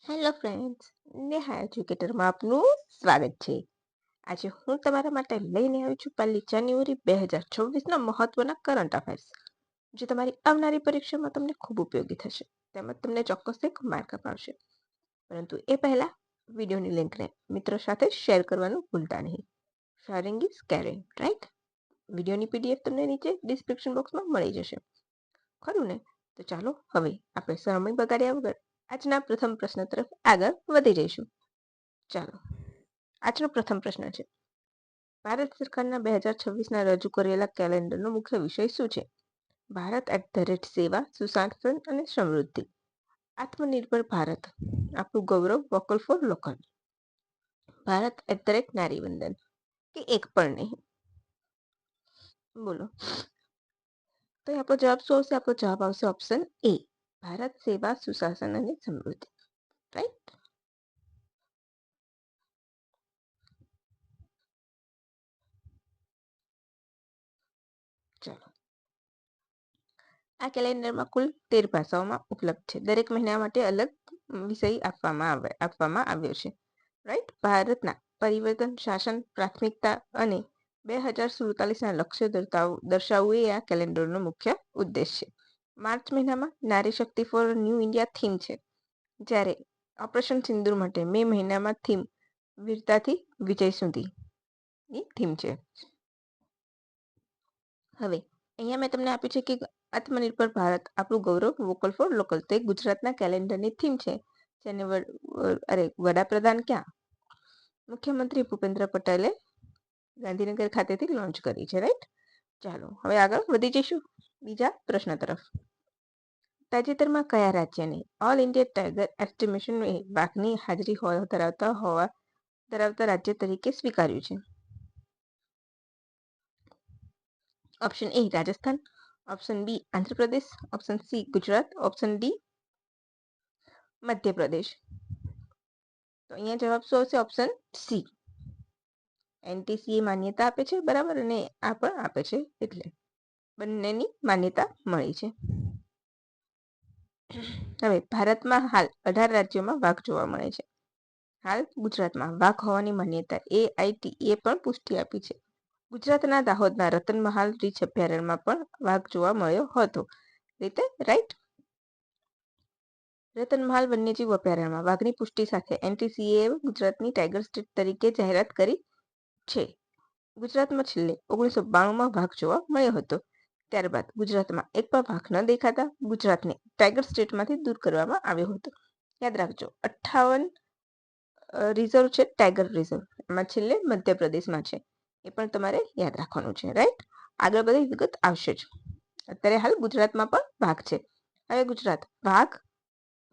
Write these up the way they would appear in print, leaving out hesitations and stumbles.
Hello friends, Neha એજ્યુકેટરમાં આપનું સ્વાગત છે. આજે હું તમારા માટે લઈને આવી છું 1 જાન્યુઆરી 2026ના મહત્વના કરંટ અફેર્સ, જે તમારી આવનારી પરીક્ષામાં તમને ખૂબ ઉપયોગી થશે. તેમજ તમને ચોક્કસ એક માર્ક અપાવશે. પરંતુ એ પહેલા વિડીયોની લિંકને મિત્રો સાથે શેર કરવાનું ભૂલતા નહીં. Sharing is caring, right? વિડીયોની પીડીએફ તમને નીચે ડિસ્ક્રિપ્શન બોક્સમાં મળી જશે. ખરું ને? તો ચાલો હવે આપણે સમય બગાડ્યા વગર આજના પ્રથમ પ્રશ્ન તરફ આગળ વધી જઈશું. ચાલો, આજનો પ્રથમ પ્રશ્ન છે: ભારત સરકારના 2026ના રજૂ કરેલા કેલેન્ડરનો મુખ્ય વિષય શું છે? ભારત સેવા, સુશાસન અને સમૃદ્ધિ. આત્મનિર્ભર ભારત, આપણું ગૌરવ, વોકલ ફોર લોકલ. ભારત નારીવંદન, કે એક પણ નહીં. બોલો. તો આપણો જવાબ શું આવશે? આપણો જવાબ આવશે ઓપ્શન એ, ભારત સેવા, સુશાસન અને સમૃદ્ધિ. રાઈટ? ચાલો, આ કેલેન્ડરમાં કુલ 13 ભાષાઓમાં ઉપલબ્ધ છે. દરેક મહિના માટે અલગ વિષય આપવામાં આવ્યો છે. રાઈટ? ભારતના પરિવર્તન, શાસન, પ્રાથમિકતા અને 2047ના લક્ષ્ય દર્શાવવું એ આ કેલેન્ડરનો મુખ્ય ઉદ્દેશ છે. માર્ચ મહિનામાં નારી શક્તિ ફોર ન્યૂ ઇન્ડિયા થીમ છે, જ્યારે ઓપરેશન સિંદૂર માટે મે મહિનામાં થીમ વીરતાથી વિજય સુધીની થીમ છે. હવે અહીંયા મેં તમને આપ્યું છે કે આત્મનિર્ભર ભારત, આપણું ગૌરવ, વોકલ ફોર લોકલ. તો એ ગુજરાતના કેલેન્ડરની થીમ છે, જેને વડાપ્રધાન ક્યાં? મુખ્યમંત્રી ભૂપેન્દ્ર પટેલે ગાંધીનગર ખાતેથી લોન્ચ કરી છે. રાઈટ? ચાલો, હવે આગળ વધી જઈશું બીજા પ્રશ્ન તરફ. તાજેતરમાં કયા રાજ્યને ઓલ ઇન્ડિયા ટાઈગર એસ્ટિમેશન વાઘની હાજરી ધરાવતા રાજ્ય તરીકે સ્વીકાર્યું છે? Option A Rajasthan, option B Andhra Pradesh, option C Gujarat, option D Madhya Pradesh. તો અહીંયા જવાબ શું આવશે? Option C. એનટીસીએ માન્યતા આપે છે, બરાબર, અને આ પણ આપે છે, એટલે બંનેની માન્યતા મળી છે. હવે ભારતમાં હાલ 18 રાજ્યોમાં વાઘ જોવા મળે છે. હાલ ગુજરાતમાં વાઘ હોવાની માન્યતા AITE પણ પુષ્ટિ આપી છે. ગુજરાતના દાહોદના રતનમહાલ રીંછ અભયારણ્યમાં પણ વાઘ જોવા મળ્યો હતો. રાઈટ? રતનમહાલ વન્યજીવ અભયારણ્યમાં વાઘની પુષ્ટિ સાથે એનટીસીએ ગુજરાતની ટાઈગર સ્ટેટ તરીકે જાહેરાત કરી છે. ગુજરાતમાં છેલ્લે 1992માં વાઘ જોવા મળ્યો હતો. ત્યારબાદ ગુજરાતમાં એક પણ વાઘ ન દેખાતા ગુજરાતને ટાઈગર સ્ટેટમાંથી દૂર કરવામાં આવ્યો હતો. યાદ રાખજો, 58 રિઝર્વ છે, ટાઈગર રિઝર્વ. એમાં છેલ્લે મધ્યપ્રદેશમાં છે. એ પણ તમારે યાદ રાખવાનું છે. રાઈટ? આગળ બધી વિગત આવશે જ. અત્યારે હાલ ગુજરાતમાં પણ વાઘ છે. હવે ગુજરાત વાઘ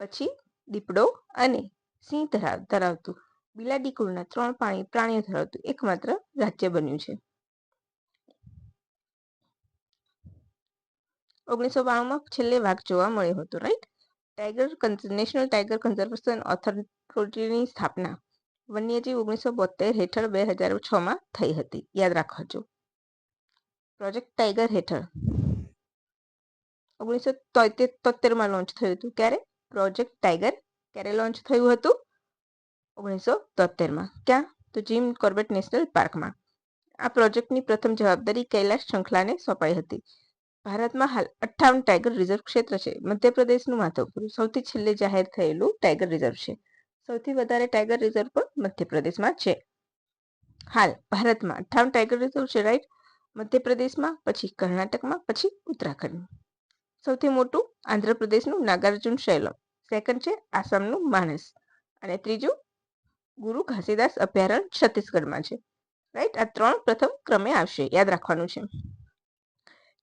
પછી દીપડો અને સિંહ ધરાવતું બિલાડી કુળના 3 પ્રાણીઓ ધરાવતું એકમાત્ર રાજ્ય બન્યું છે. 1992માં છેલ્લે વાઘ જોવા મળ્યો હતો. રાઈટ? નેશનલ ટાઈગર કન્ઝર્વેશન ઓથોરિટીની સ્થાપના વન્યજીવ 1972 હેઠળ 2006માં થઈ હતી. યાદ રાખજો. પ્રોજેક્ટ ટાઈગર હેઠળ 1973માં લોન્ચ થયું હતું. ક્યારે? પ્રોજેક્ટ ટાઈગર ક્યારે લોન્ચ થયું હતું? 1973માં. ક્યાં? તો જીમ કોર્બેટ નેશનલ પાર્કમાં. આ પ્રોજેક્ટની પ્રથમ જવાબદારી કૈલાશ શંખલાને સોંપાઈ હતી. ભારતમાં હાલ 58 ટાઈગર રિઝર્વ ક્ષેત્ર છે. મધ્યપ્રદેશનું માધવપુર સૌથી છેલ્લે જાહેર થયેલું ટાઈગર રિઝર્વ છે. સૌથી વધારે ટાઈગર રિઝર્વ પણ મધ્યપ્રદેશમાં છે. હાલ ભારતમાં 58 ટાઈગર રિઝર્વ છે. રાઈટ? મધ્યપ્રદેશમાં, પછી કર્ણાટકમાં, પછી ઉત્તરાખંડ. સૌથી મોટું આંધ્રપ્રદેશનું નાગાર્જુન શૈલમ, સેકન્ડ છે આસામનું માનસ, અને ત્રીજું ગુરુ ઘાસીદાસ અભયારણ્ય છત્તીસગઢમાં છે. રાઈટ? આ 3 પ્રથમ ક્રમે આવશે. યાદ રાખવાનું છે.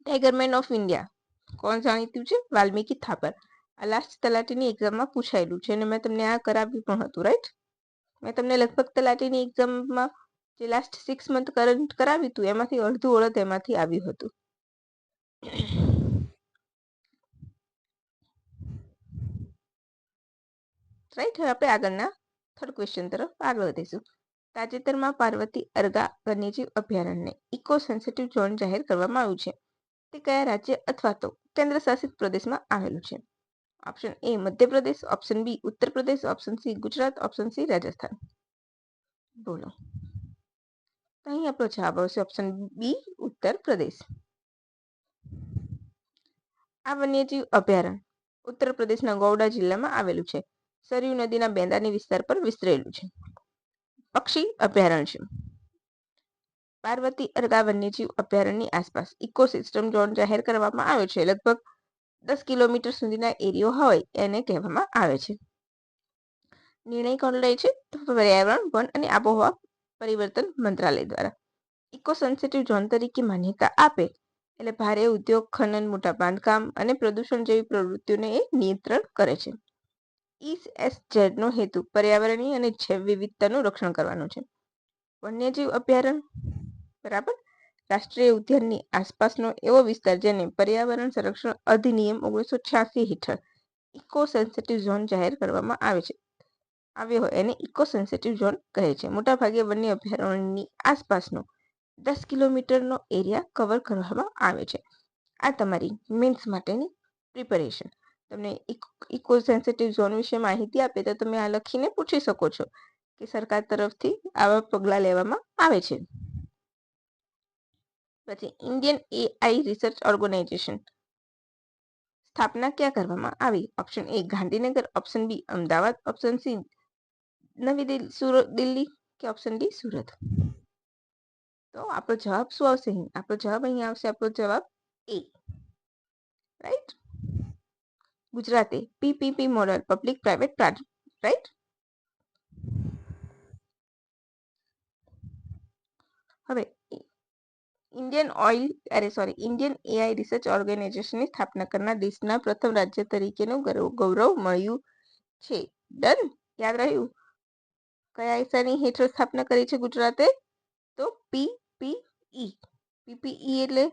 ટાઈગરમેન ઓફ ઇન્ડિયા કોણ જાણીતું છે? વાલ્મીકી થાપર. આ લાસ્ટ તલાટીની એક્ઝામમાં પૂછાયેલું છે, અને મેં તમને આ કરાવ્યું પણ હતું. રાઈટ? મેં તમને લગભગ તલાટીની એક્ઝામમાં જે લાસ્ટ 6 મંથ કરંટ કરાવ્યું હતું, એમાંથી અડધું ઓળખ એમાંથી આવ્યું હતું. રાઈટ? હવે આપણે આગળના થર્ડ ક્વેશ્ચન તરફ આગળ વધીશું. તાજેતરમાં પાર્વતી અરગા વન્યજીવ અભયારણ્યને ઇકો સેન્સિટિવ ઝોન જાહેર કરવામાં આવ્યું છે. તે કયા રાજ્ય અથવા તો કેન્દ્ર શાસિત પ્રદેશમાં આવેલું છે? Option A Madhya Pradesh, option B Uttar Pradesh, option C Gujarat, option C Rajasthan. બોલો. તો અહીં આપણો જવાબ આવશે ઓપ્શન બી ઉત્તર પ્રદેશ. આ વન્યજીવ અભયારણ્ય ઉત્તર પ્રદેશના ગૌડા જિલ્લામાં આવેલું છે. સરયુ નદીના મેદાની વિસ્તાર પર વિસ્તરેલું છે. પક્ષી અભયારણ્ય છે. પાર્વતી અરગા વન્યજીવ અભયારણ્યની આસપાસ ઇકોસિસ્ટમ ઝોન જાહેર કરવામાં આવ્યો છે. લગભગ 10 કિલોમીટર સુધીના એરિયો હોય એને કહેવામાં આવે છે. નિર્ણય કોણ લે છે? તો પર્યાવરણ, વન અને આબોહવા પરિવર્તન મંત્રાલય દ્વારા. ઇકો સેન્સિટિવ ઝોન તરીકે માન્યતા આપે એટલે ભારે ઉદ્યોગ, ખનન, મોટા બાંધકામ અને પ્રદૂષણ જેવી પ્રવૃત્તિઓને એ નિયંત્રણ કરે છે. ESZ નો હેતુ પર્યાવરણીય અને જૈવ વિવિધતાનું રક્ષણ કરવાનો છે. વન્યજીવ અભયારણ્ય બરાબર રાષ્ટ્રીય ઉદ્યાનની આસપાસનો એવો વિસ્તાર જેને પર્યાવરણ સંરક્ષણ અધિનિયમ 1986 હેઠળ ઇકો સેન્સિટિવ ઝોન જાહેર કરવામાં આવ્યો હોય એને ઇકો સેન્સિટિવ ઝોન કહે છે. મોટાભાગે વન્ય અભયારણ્યની આસપાસનો 10 કિલોમીટરનો એરિયા કવર કરવામાં આવે છે. આ તમારી મેન્સ માટેની પ્રિપેરેશન. તમને ઇકો સેન્સિટિવ ઝોન વિશે માહિતી આપે તો તમે આ લખીને પૂછી શકો છો કે સરકાર તરફથી આવા પગલાં લેવામાં આવે છે. પછી ઇન્ડિયન AI રિસર્ચ ઓર્ગેનાઇઝેશન સ્થાપના ક્યાં કરવામાં આવી? Option A Gandhinagar, option B Ahmedabad, option C Navi Delhi કે ઓપ્શન ડી સુરત. તો આપણો જવાબ શું આવશે? આપણો જવાબ અહીં આવશે આપણો જવાબ એ. રાઈટ. ગુજરાતે PPP model public private partnership right. હવે ઇન્ડિયન AI રિસર્ચ ઓર્ગેનાઇઝેશનની સ્થાપના કરનાર દેશના પ્રથમ રાજ્ય તરીકેનું ગૌરવ મળ્યું છે. ડન. યાદ રહ્યું? કયા આઈસાની હેઠળ સ્થાપના કરી છે ગુજરાતે? તો PPE. PPE એટલે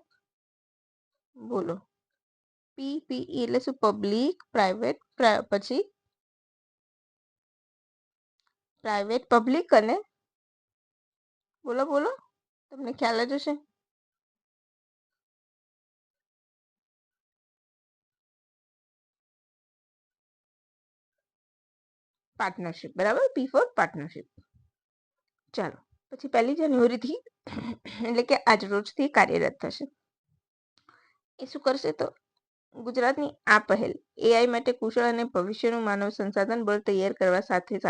બોલો. PPE એટલે શું? પબ્લિક પ્રાઇવેટ પછી પ્રાઇવેટ પબ્લિક અને બોલો બોલો તમને ખ્યાલ જ હશે. પાર્ટનરશિપ બરાબર. P for partnership. ચાલો પછી 1 જાન્યુઆરીથી એટલે કે આજ રોજથી કાર્યરત થશે. એ શું કરશે? તો ગુજરાતની આ પહેલ AI માટે કુશળ અને ભવિષ્યનું માનવ સંસાધન બળ તૈયાર કરવા સાથે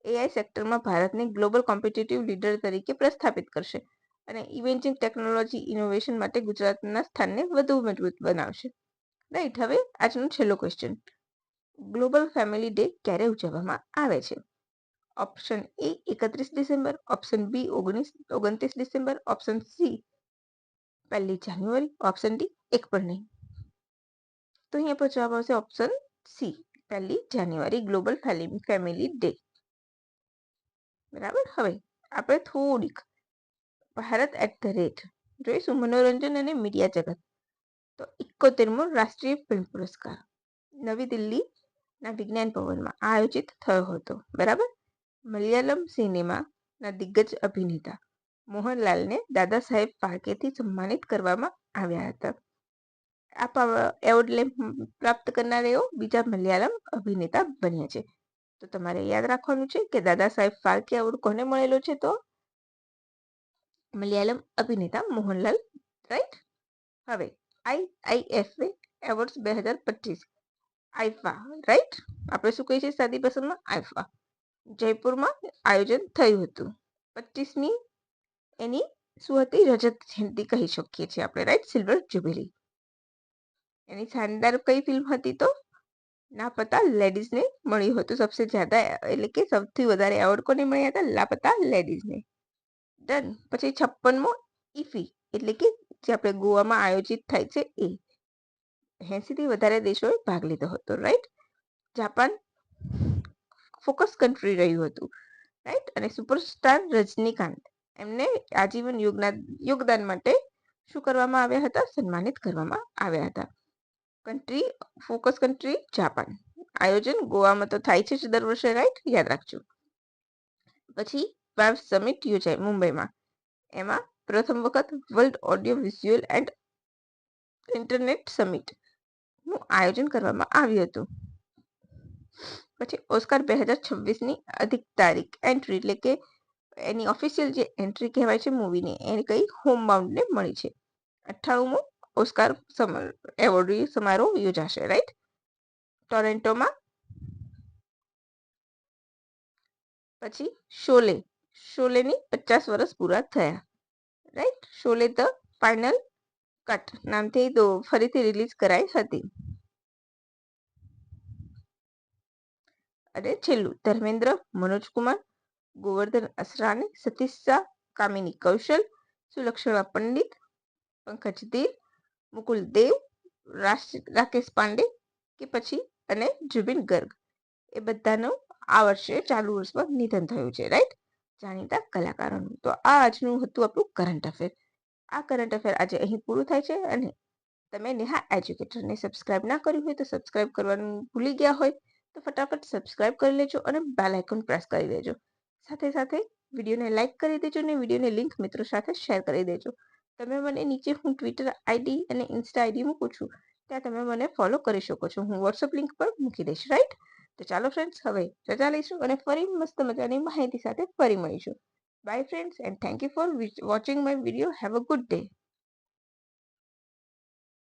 AI સેક્ટરમાં ભારતને ગ્લોબલ કોમ્પિટિટિવ લીડર તરીકે પ્રસ્થાપિત કરશે અને ઇમેજિંગ ટેકનોલોજી ઇનોવેશન માટે ગુજરાતના સ્થાનને વધુ મજબૂત બનાવશે. રાઈટ. હવે આજનો છેલ્લો ક્વેશ્ચન. ગ્લોબલ ફેમિલી ડે ક્યારે ઉજવવામાં આવે છે? Option A 31 December, option B 29 December, option C 1 January, option D એક પણ નહીં. તો અહીંયા પર જવાબ આવશે option C 1 January global family day. બરાબર. હવે આપણે થોડીક ભારત @ જોઈશું મનોરંજન અને મીડિયા જગત. તો 71મો રાષ્ટ્રીય ફિલ્મ પુરસ્કાર નવી દિલ્હીના વિજ્ઞાન ભવનમાં આયોજિત થયો હતો. બરાબર. મલયાલમ સિનેમાના દિગ્ગજ અભિનેતા મોહનલાલને દાદા સાહેબ ફાળકેથી સન્માનિત કરવામાં આવ્યા હતા. આ એવોર્ડ પ્રાપ્ત કરનાર એવો બીજા મલયાલમ અભિનેતા બન્યા છે. તો તમારે યાદ રાખવાનું છે કે દાદા સાહેબ ફાળકે એવોર્ડ કોને મળેલો છે? તો મલયાલમ અભિનેતા મોહનલાલ. રાઈટ. હવે IIFA એવોર્ડ્સ 2025 આઈફા. રાઈટ. આપણે શું કહીએ છીએ સાદી ભાષામાં? આઈફા. જયપુરમાં આયોજન થયું હતું. 25મી એની શું હતી? રજત જયંતિ કહી શકીએ છીએ આપણે. રાઈટ. Silver jubilee. એની શાનદાર કઈ ફિલ્મ હતી? તો લાપતા લેડીઝને મળ્યું હતું સૌથી જ્યાદા એટલે કે સૌથી વધારે એવોર્ડ કોને મળ્યા હતા? લાપતા લેડીઝને. ડન. પછી 56મો ઇફી એટલે કે જે આપણે ગોવામાં આયોજિત થાય છે એ 80થી વધારે દેશોએ ભાગ લીધો હતો. રાઈટ. જાપાન ફોકસ કન્ટ્રી રહ્યું હતું. રાઈટ. અને સુપરસ્ટાર રજનીકાંત એમને આજીવન યોગદાન માટે શું કરવામાં આવ્યા હતા? સન્માનિત કરવામાં આવ્યા હતા. Focus country Japan. આયોજન ગોવામાં તો થાય છે જ દર વર્ષે. રાઈટ. યાદ રાખજો. પછી વાવ સમિટ યોજાય મુંબઈમાં. એમાં પ્રથમ વખત world audio visual and internet summit નું આયોજન કરવામાં આવ્યું હતું. પછી ઓસ્કાર 2026ની અધિક તારીખ એન્ટ્રી એટલે કે એની ઓફિશિયલ જે એન્ટ્રી કહેવાય છે મૂવીની એને કઈ હોમબાઉન્ડને મળી છે. 98મો ઓસ્કાર એવોર્ડ સમારોહ યોજાશે, રાઈટ, ટોરેન્ટોમાં. પછી શોલેની 50 વર્ષ પૂરા થયા, right. Sholay the final cut નામથી તો ફરીથી રિલીઝ કરાઈ હતી. અને છેલ્લું ધર્મેન્દ્ર, મનોજ કુમાર, ગોવર્ધન અસરાની, સતીશ શાહ, કામિની કૌશલ, સુલક્ષણા પંડિત, પંકજ ધીર, મુકુલ દેવ, રાકેશ પાંડે કે પછી અને જુબિન ગર્ગ એ બધાનું આ વર્ષે ચાલુ વર્ષમાં નિધન થયું છે, રાઈટ, જાણીતા કલાકારોનું. તો આ આજનું હતું આપણું કરંટ અફેર. આ કરંટ અફેર આજે અહીં પૂરું થાય છે. અને તમે નેહા એજ્યુકેટરને સબસ્ક્રાઇબ ના કર્યું હોય તો સબસ્ક્રાઇબ કરવાનું ભૂલી ગયા હોય તો ફટાફટ સબસ્ક્રાઇબ કરી લેજો અને બેલ આઇકોન પ્રેસ કરી દેજો. સાથે સાથે વિડીયોને લાઇક કરી દેજો અને વિડીયોની લિંક મિત્રો સાથે શેર કરી દેજો. તમે મને નીચે હું ટ્વિટર આઈડી અને ઇન્સ્ટા આઈડી મૂકું છું, ત્યાં તમે મને ફોલો કરી શકો છો. હું વોટ્સઅપ લિંક પર મૂકી દઈશ, રાઈટ. તો ચાલો ફ્રેન્ડ્સ, હવે રજા લઈશું અને ફરી મસ્ત મજાની માહિતી સાથે ફરી મળીશું. By friends, and thank you for watching my video. Have a good day.